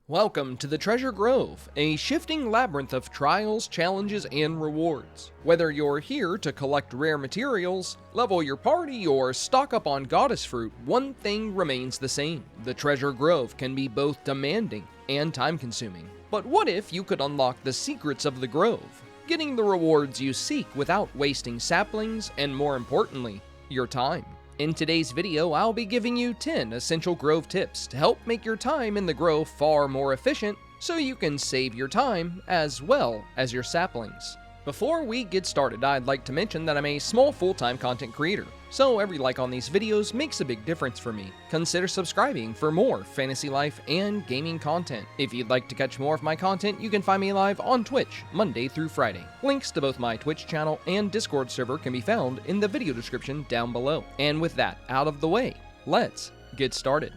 Welcome to the Treasure Grove, a shifting labyrinth of trials, challenges, and rewards. Whether you're here to collect rare materials, level your party, or stock up on goddess fruit, one thing remains the same. The Treasure Grove can be both demanding and time-consuming. But what if you could unlock the secrets of the grove, getting the rewards you seek without wasting saplings and, more importantly, your time? In today's video, I'll be giving you 10 essential grove tips to help make your time in the grove far more efficient so you can save your time as well as your saplings. Before we get started, I'd like to mention that I'm a small full-time content creator, so every like on these videos makes a big difference for me. Consider subscribing for more fantasy life and gaming content. If you'd like to catch more of my content, you can find me live on Twitch, Monday through Friday. Links to both my Twitch channel and Discord server can be found in the video description down below. And with that out of the way, let's get started.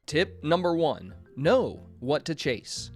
Tip number 1. Know what to chase.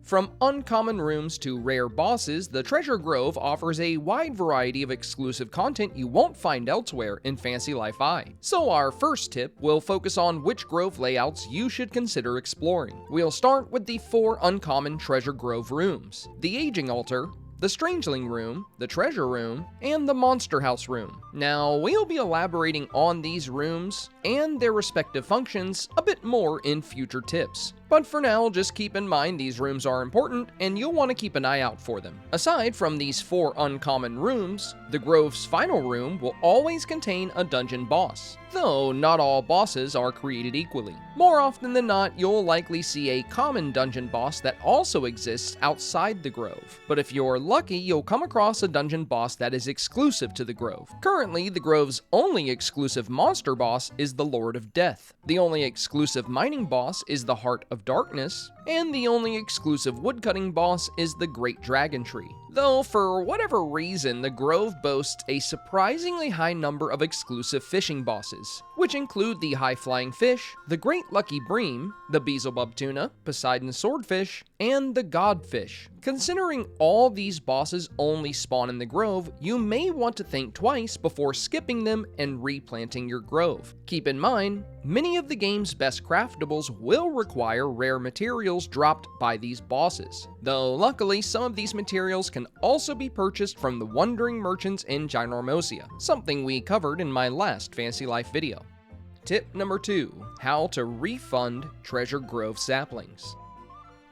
From uncommon rooms to rare bosses, the Treasure Grove offers a wide variety of exclusive content you won't find elsewhere in Fantasy Life I. So our first tip will focus on which grove layouts you should consider exploring. We'll start with the 4 uncommon Treasure Grove rooms: the Aging Altar, the Strangeling Room, the Treasure Room, and the Monster House Room. Now, we'll be elaborating on these rooms and their respective functions a bit more in future tips. But for now, just keep in mind these rooms are important and you'll want to keep an eye out for them. Aside from these 4 uncommon rooms, the Grove's final room will always contain a dungeon boss, though not all bosses are created equally. More often than not, you'll likely see a common dungeon boss that also exists outside the Grove. But if you're lucky, you'll come across a dungeon boss that is exclusive to the Grove. Currently, the Grove's only exclusive monster boss is the Lord of Death. The only exclusive mining boss is the Heart of Darkness, and the only exclusive woodcutting boss is the Great Dragon Tree. Though, for whatever reason, the Grove boasts a surprisingly high number of exclusive fishing bosses, which include the High-Flying Fish, the Great Lucky Bream, the Beelzebub Tuna, Poseidon Swordfish, and the Godfish. Considering all these bosses only spawn in the Grove, you may want to think twice before skipping them and replanting your Grove. Keep in mind, many of the game's best craftables will require rare materials dropped by these bosses, though luckily some of these materials can also be purchased from the wandering merchants in Ginormosia, something we covered in my last Fantasy Life video. Tip number 2. How to refund Treasure Grove saplings.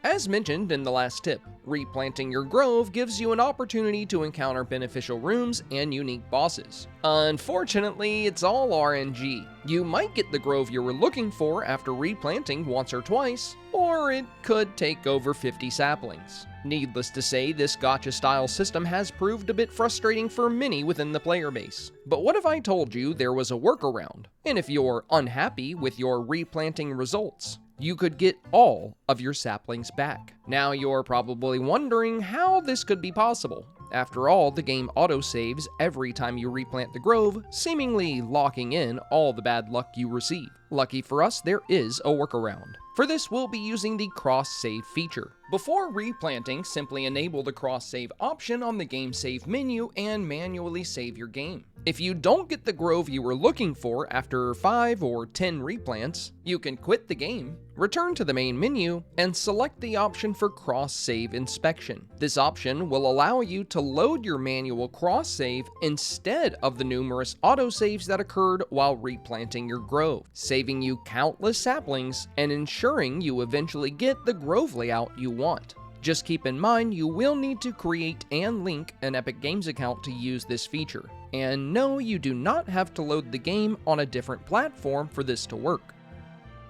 As mentioned in the last tip, replanting your grove gives you an opportunity to encounter beneficial rooms and unique bosses. Unfortunately, it's all RNG. You might get the grove you were looking for after replanting once or twice, or it could take over 50 saplings. Needless to say, this gacha-style system has proved a bit frustrating for many within the player base. But what if I told you there was a workaround? And if you're unhappy with your replanting results, you could get all of your saplings back. Now you're probably wondering how this could be possible. After all, the game autosaves every time you replant the grove, seemingly locking in all the bad luck you receive. Lucky for us, there is a workaround. For this, we'll be using the cross-save feature. Before replanting, simply enable the cross-save option on the game save menu and manually save your game. If you don't get the grove you were looking for after 5 or 10 replants, you can quit the game, return to the main menu, and select the option for cross-save inspection. This option will allow you to load your manual cross-save instead of the numerous autosaves that occurred while replanting your grove, saving you countless saplings and ensuring you eventually get the grove layout you want. Just keep in mind you will need to create and link an Epic Games account to use this feature. And no, you do not have to load the game on a different platform for this to work.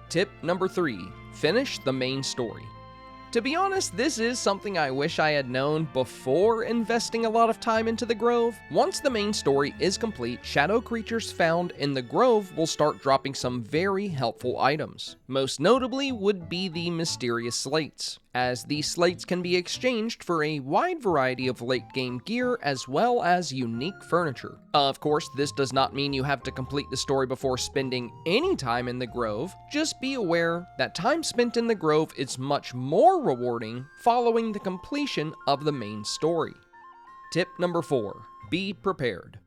Tip number 3. Finish the main story. To be honest, this is something I wish I had known before investing a lot of time into the grove. Once the main story is complete, shadow creatures found in the grove will start dropping some very helpful items. Most notably would be the mysterious slates, as these slates can be exchanged for a wide variety of late-game gear as well as unique furniture. Of course, this does not mean you have to complete the story before spending any time in the grove. Just be aware that time spent in the grove is much more rewarding following the completion of the main story. Tip number 4. Be prepared.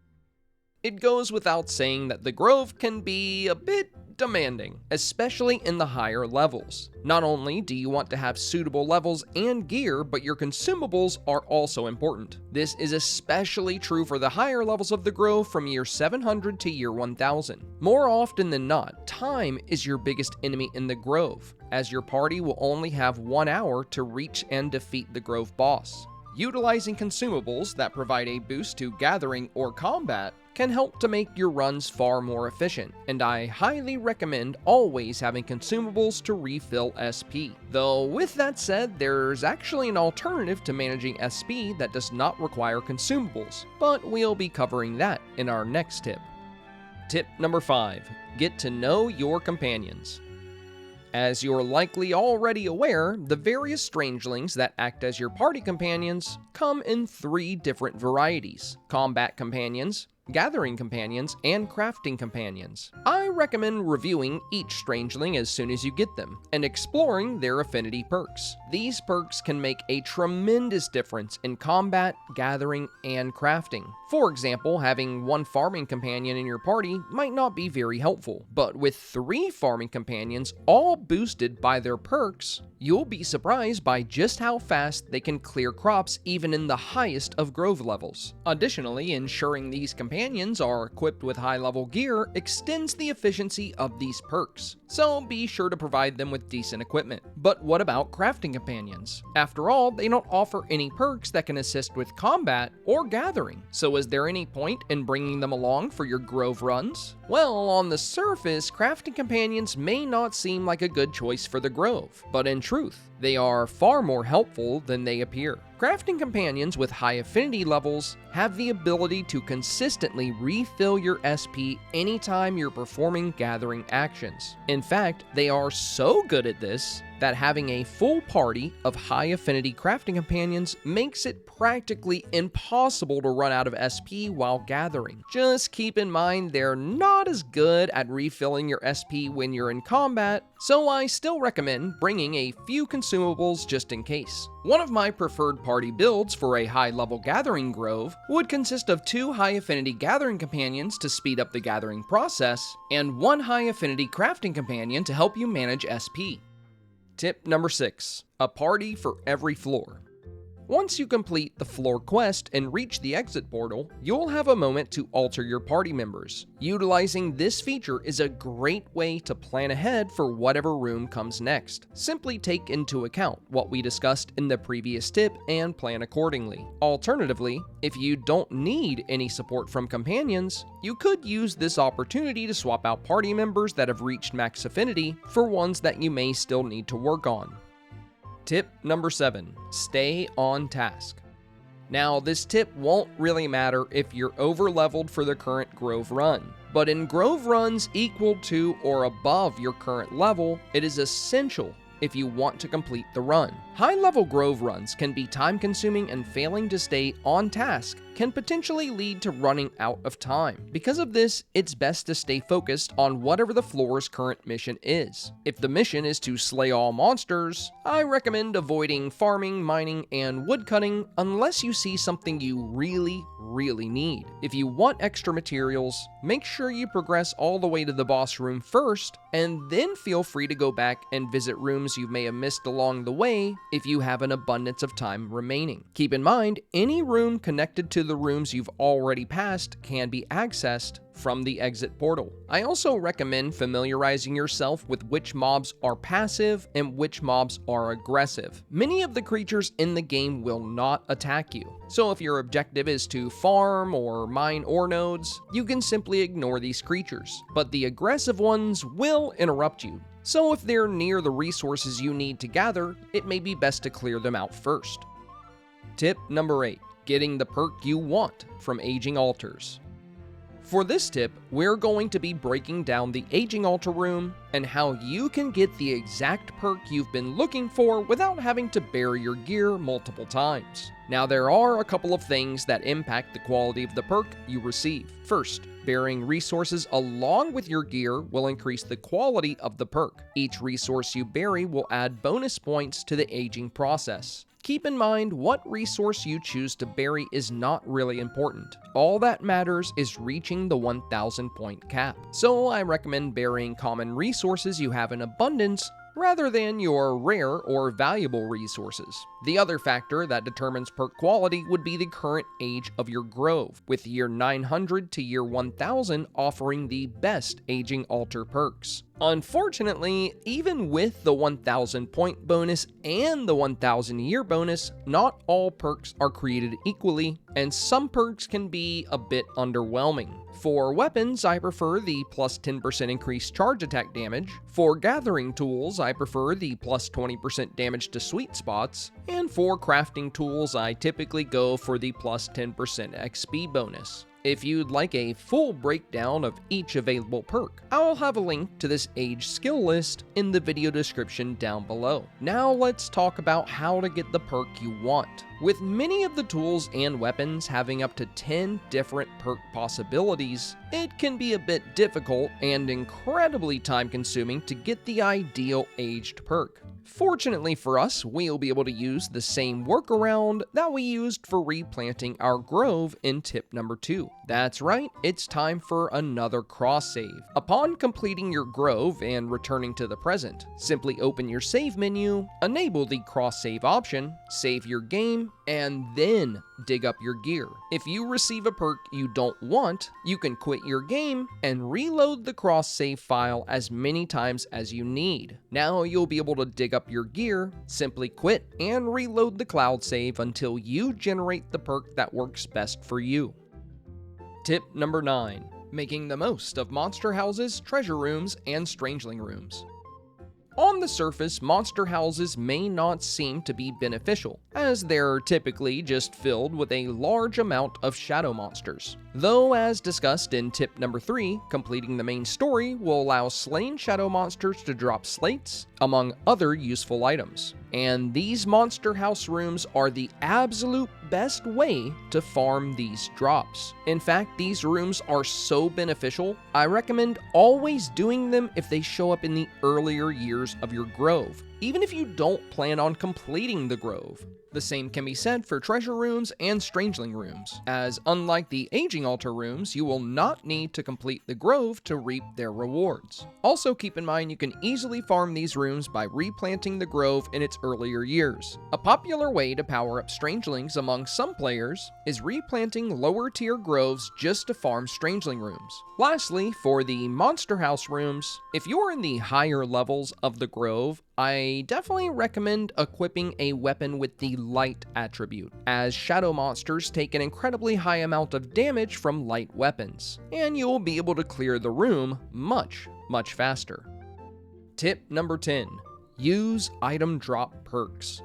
It goes without saying that the Grove can be a bit demanding, especially in the higher levels. Not only do you want to have suitable levels and gear, but your consumables are also important. This is especially true for the higher levels of the Grove from year 700 to year 1000. More often than not, time is your biggest enemy in the Grove, as your party will only have 1 hour to reach and defeat the Grove boss. Utilizing consumables that provide a boost to gathering or combat can help to make your runs far more efficient, and I highly recommend always having consumables to refill SP. Though with that said, there's actually an alternative to managing SP that does not require consumables, but we'll be covering that in our next tip. Tip number 5, get to know your companions. As you're likely already aware, the various strangelings that act as your party companions come in 3 different varieties: combat companions, gathering companions, and crafting companions. I recommend reviewing each strangeling as soon as you get them, and exploring their affinity perks. These perks can make a tremendous difference in combat, gathering, and crafting. For example, having 1 farming companion in your party might not be very helpful, but with 3 farming companions all boosted by their perks, you'll be surprised by just how fast they can clear crops even in the highest of Grove levels. Additionally, ensuring these companions are equipped with high-level gear extends the efficiency of these perks, so be sure to provide them with decent equipment. But what about crafting companions? After all, they don't offer any perks that can assist with combat or gathering, so is there any point in bringing them along for your Grove runs? Well, on the surface, crafting companions may not seem like a good choice for the Grove, but in truth, they are far more helpful than they appear. Crafting companions with high affinity levels have the ability to consistently refill your SP anytime you're performing gathering actions. In fact, they are so good at this that having a full party of high affinity crafting companions makes it practically impossible to run out of SP while gathering. Just keep in mind they're not as good at refilling your SP when you're in combat, so I still recommend bringing a few consumables just in case. One of my preferred party builds for a high-level gathering Grove would consist of 2 high-affinity gathering companions to speed up the gathering process, and 1 high-affinity crafting companion to help you manage SP. Tip number 6, a party for every floor. Once you complete the floor quest and reach the exit portal, you'll have a moment to alter your party members. Utilizing this feature is a great way to plan ahead for whatever room comes next. Simply take into account what we discussed in the previous tip and plan accordingly. Alternatively, if you don't need any support from companions, you could use this opportunity to swap out party members that have reached max affinity for ones that you may still need to work on. Tip number 7, stay on task. Now, this tip won't really matter if you're over-leveled for the current Grove run, but in Grove runs equal to or above your current level, it is essential if you want to complete the run. High-level Grove runs can be time-consuming, and failing to stay on task can potentially lead to running out of time. Because of this, it's best to stay focused on whatever the floor's current mission is. If the mission is to slay all monsters, I recommend avoiding farming, mining, and woodcutting unless you see something you really need. If you want extra materials, make sure you progress all the way to the boss room first, and then feel free to go back and visit rooms you may have missed along the way if you have an abundance of time remaining. Keep in mind, any room connected to the rooms you've already passed can be accessed from the exit portal. I also recommend familiarizing yourself with which mobs are passive and which mobs are aggressive. Many of the creatures in the game will not attack you, so if your objective is to farm or mine ore nodes, you can simply ignore these creatures, but the aggressive ones will interrupt you. So if they're near the resources you need to gather, it may be best to clear them out first. Tip number 8, getting the perk you want from aging altars. For this tip, we're going to be breaking down the aging altar room and how you can get the exact perk you've been looking for without having to bury your gear multiple times. Now, there are a couple of things that impact the quality of the perk you receive. First, burying resources along with your gear will increase the quality of the perk. Each resource you bury will add bonus points to the aging process. Keep in mind what resource you choose to bury is not really important. All that matters is reaching the 1000 point cap. So I recommend burying common resources you have in abundance rather than your rare or valuable resources. The other factor that determines perk quality would be the current age of your grove, with year 900 to year 1000 offering the best aging altar perks. Unfortunately, even with the 1000 point bonus and the 1000 year bonus, not all perks are created equally, and some perks can be a bit underwhelming. For weapons, I prefer the plus 10% increased charge attack damage. For gathering tools, I prefer the plus 20% damage to sweet spots. And for crafting tools, I typically go for the plus 10% XP bonus. If you'd like a full breakdown of each available perk, I'll have a link to this age skill list in the video description down below. Now let's talk about how to get the perk you want. With many of the tools and weapons having up to 10 different perk possibilities, it can be a bit difficult and incredibly time-consuming to get the ideal aged perk. Fortunately for us, we'll be able to use the same workaround that we used for replanting our grove in tip number 2. That's right, it's time for another cross save. Upon completing your grove and returning to the present, simply open your save menu, enable the cross save option, save your game, and then dig up your gear. If you receive a perk you don't want, you can quit your game and reload the cross save file as many times as you need. Now you'll be able to dig up your gear, simply quit and reload the cloud save until you generate the perk that works best for you. Tip number 9. Making the most of monster houses, treasure rooms, and strangeling rooms. On the surface, monster houses may not seem to be beneficial, as they're typically just filled with a large amount of shadow monsters. Though, as discussed in tip number 3, completing the main story will allow slain shadow monsters to drop slates, among other useful items. And these monster house rooms are the absolute best way to farm these drops. In fact, these rooms are so beneficial, I recommend always doing them if they show up in the earlier years of your grove, even if you don't plan on completing the grove. The same can be said for treasure rooms and strangeling rooms, as unlike the aging altar rooms, you will not need to complete the grove to reap their rewards. Also keep in mind you can easily farm these rooms by replanting the grove in its earlier years. A popular way to power up strangelings among some players is replanting lower tier groves just to farm strangeling rooms. Lastly, for the monster house rooms, if you're in the higher levels of the grove, I definitely recommend equipping a weapon with the light attribute, as shadow monsters take an incredibly high amount of damage from light weapons, and you'll be able to clear the room much faster. Tip number 10. Use item drop perks.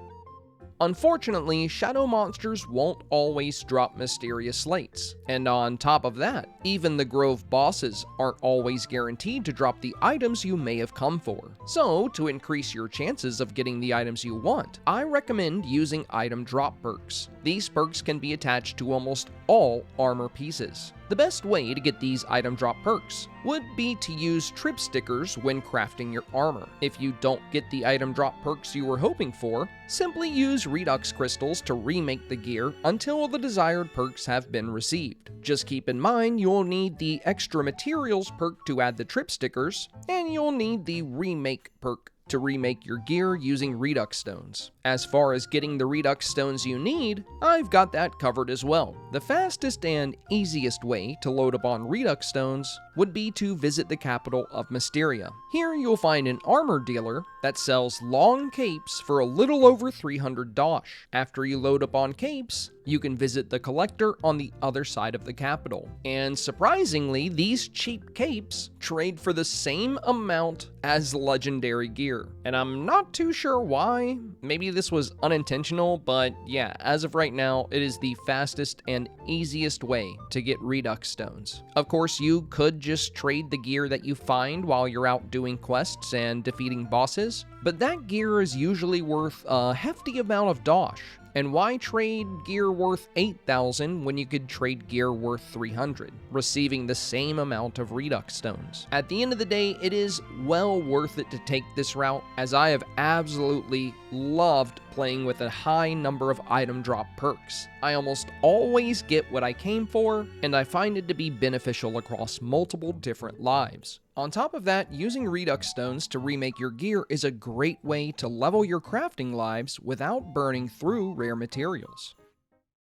Unfortunately, shadow monsters won't always drop mysterious slates, and on top of that, even the grove bosses aren't always guaranteed to drop the items you may have come for. So, to increase your chances of getting the items you want, I recommend using item drop perks. These perks can be attached to almost all armor pieces. The best way to get these item drop perks would be to use trip stickers when crafting your armor. If you don't get the item drop perks you were hoping for, simply use Redux crystals to remake the gear until the desired perks have been received. Just keep in mind you'll need the extra materials perk to add the trip stickers, and you'll need the remake perk to remake your gear using Redux stones. As far as getting the Redux stones you need, I've got that covered as well. The fastest and easiest way to load up on Redux stones would be to visit the capital of Mysteria. Here you'll find an armor dealer that sells long capes for a little over 300 dosh. After you load up on capes, you can visit the collector on the other side of the capital. And surprisingly, these cheap capes trade for the same amount as legendary gear. And I'm not too sure why. Maybe this was unintentional, but yeah, as of right now, it is the fastest and easiest way to get Redux stones. Of course, you could just trade the gear that you find while you're out doing quests and defeating bosses, but that gear is usually worth a hefty amount of dosh. And why trade gear worth 8,000 when you could trade gear worth 300, receiving the same amount of Redux stones? At the end of the day, it is well worth it to take this route, as I have absolutely loved playing with a high number of item drop perks. I almost always get what I came for, and I find it to be beneficial across multiple different lives. On top of that, using Redux stones to remake your gear is a great way to level your crafting lives without burning through rare materials.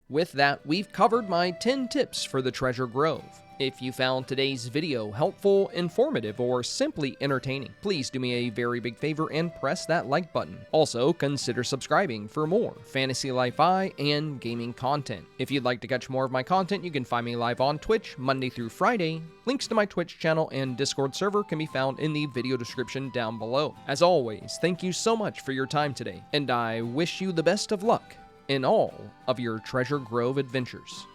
With that, we've covered my 10 tips for the Treasure Grove. If you found today's video helpful, informative, or simply entertaining, please do me a very big favor and press that like button. Also, consider subscribing for more Fantasy Life I and gaming content. If you'd like to catch more of my content, you can find me live on Twitch Monday through Friday. Links to my Twitch channel and Discord server can be found in the video description down below. As always, thank you so much for your time today, and I wish you the best of luck in all of your Treasure Grove adventures.